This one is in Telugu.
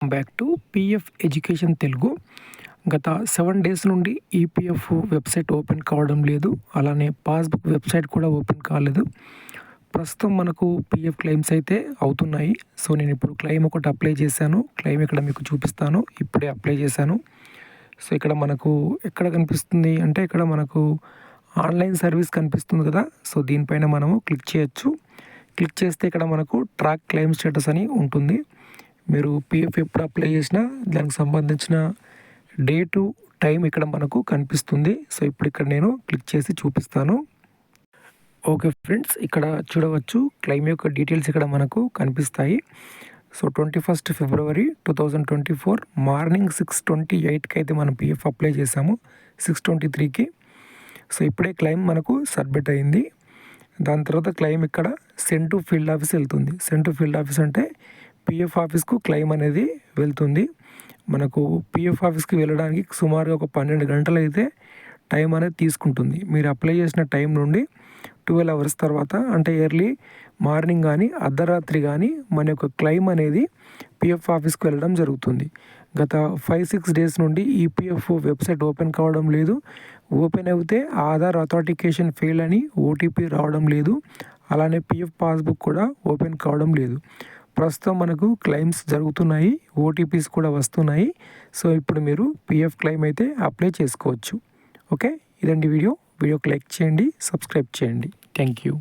Back to PF education Telugu. గత 7 డేస్ నుండి ఈపీఎఫ్ వెబ్సైట్ ఓపెన్ కావడం లేదు. అలానే పాస్బుక్ వెబ్సైట్ కూడా ఓపెన్ కాలేదు. ప్రస్తుతం మనకు పీఎఫ్ క్లెయిమ్స్ అయితే అవుతున్నాయి. సో నేను ఇప్పుడు క్లెయిమ్ ఒకటి అప్లై చేశాను. క్లెయిమ్ ఇక్కడ మీకు చూపిస్తాను. ఇప్పుడే అప్లై చేశాను. సో ఇక్కడ మనకు ఎక్కడ కనిపిస్తుంది అంటే ఇక్కడ మనకు ఆన్లైన్ సర్వీస్ కనిపిస్తుంది కదా. సో దీనిపైన మనము క్లిక్ చేయొచ్చు. క్లిక్ చేస్తే ఇక్కడ మనకు ట్రాక్ క్లెయిమ్ స్టేటస్ అని ఉంటుంది. మీరు పీఎఫ్ ఎప్పుడు అప్లై చేసినా దానికి సంబంధించిన డేటు టైం ఇక్కడ మనకు కనిపిస్తుంది. సో ఇప్పుడు ఇక్కడ నేను క్లిక్ చేసి చూపిస్తాను. ఓకే ఫ్రెండ్స్, ఇక్కడ చూడవచ్చు క్లెయిమ్ యొక్క డీటెయిల్స్ ఇక్కడ మనకు కనిపిస్తాయి. సో 21 ఫిబ్రవరి 2024 మార్నింగ్ 6:28కి అయితే మనం పీఎఫ్ అప్లై చేసాము, 6:23కి. సో ఇప్పుడే క్లెయిమ్ మనకు సబ్మిట్ అయింది. దాని తర్వాత క్లెయిమ్ ఇక్కడ సెండ్ టు ఫీల్డ్ ఆఫీస్ వెళ్తుంది. సెండ్ టు ఫీల్డ్ ఆఫీస్ అంటే పీఎఫ్ ఆఫీస్కు క్లెయిమ్ అనేది వెళ్తుంది. మనకు పీఎఫ్ ఆఫీస్కి వెళ్ళడానికి సుమారుగా ఒక 12 గంటలు అయితే టైం అనేది తీసుకుంటుంది. మీరు అప్లై చేసిన టైం నుండి 12 అవర్స్ తర్వాత అంటే ఎర్లీ మార్నింగ్ కానీ అర్ధరాత్రి కానీ మన యొక్క క్లెయిమ్ అనేది పీఎఫ్ ఆఫీస్కి వెళ్ళడం జరుగుతుంది. గత 5-6 డేస్ నుండి ఈపీఎఫ్ వెబ్సైట్ ఓపెన్ కావడం లేదు. ఓపెన్ అయితే ఆధార్ అథాంటికేషన్ ఫెయిల్ అని ఓటీపీ రావడం లేదు. అలానే పీఎఫ్ పాస్బుక్ కూడా ఓపెన్ కావడం లేదు. ప్రస్తుతం మనకు క్లెయిమ్స్ జరుగుతున్నాయి, ఓటీపీస్ కూడా వస్తున్నాయి. సో ఇప్పుడు మీరు పీఎఫ్ క్లెయిమ్ అయితే అప్లై చేసుకోవచ్చు. ఓకే, ఇదండి వీడియోకి లైక్ చేయండి, సబ్స్క్రైబ్ చేయండి. Thank you.